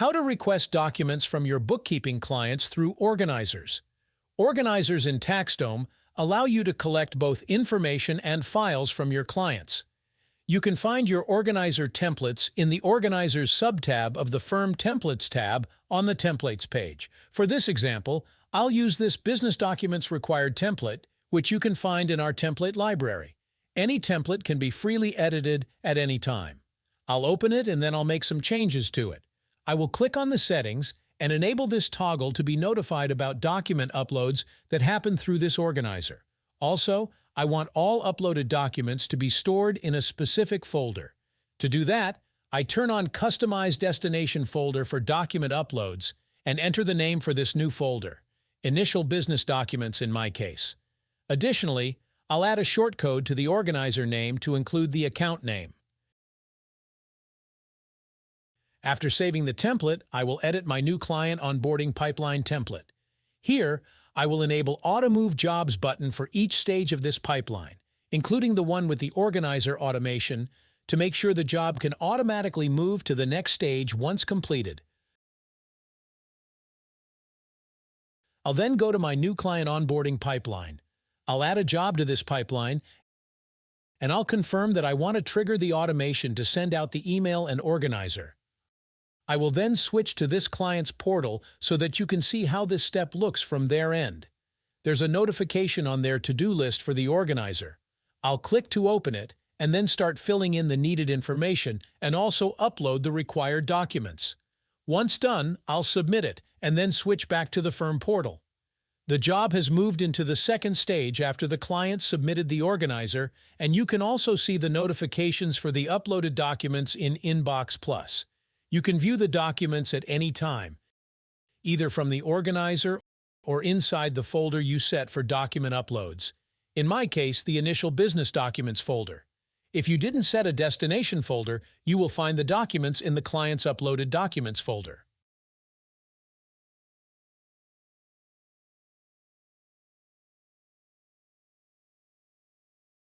How to request documents from your bookkeeping clients through organizers. Organizers in TaxDome allow you to collect both information and files from your clients. You can find your organizer templates in the Organizers subtab of the Firm Templates tab on the Templates page. For this example, I'll use this Business Documents Required template, which you can find in our template library. Any template can be freely edited at any time. I'll open it and then I'll make some changes to it. I will click on the settings and enable this toggle to be notified about document uploads that happen through this organizer. Also, I want all uploaded documents to be stored in a specific folder. To do that, I turn on Customize Destination Folder for document uploads and enter the name for this new folder, Initial Business Documents in my case. Additionally, I'll add a shortcode to the organizer name to include the account name. After saving the template, I will edit my new client onboarding pipeline template. Here, I will enable Auto Move Jobs button for each stage of this pipeline, including the one with the organizer automation, to make sure the job can automatically move to the next stage once completed. I'll then go to my new client onboarding pipeline. I'll add a job to this pipeline, and I'll confirm that I want to trigger the automation to send out the email and organizer. I will then switch to this client's portal so that you can see how this step looks from their end. There's a notification on their to-do list for the organizer. I'll click to open it and then start filling in the needed information and also upload the required documents. Once done, I'll submit it and then switch back to the firm portal. The job has moved into the second stage after the client submitted the organizer, and you can also see the notifications for the uploaded documents in Inbox Plus. You can view the documents at any time, either from the organizer or inside the folder you set for document uploads. In my case, the Initial Business Documents folder. If you didn't set a destination folder, you will find the documents in the client's uploaded documents folder.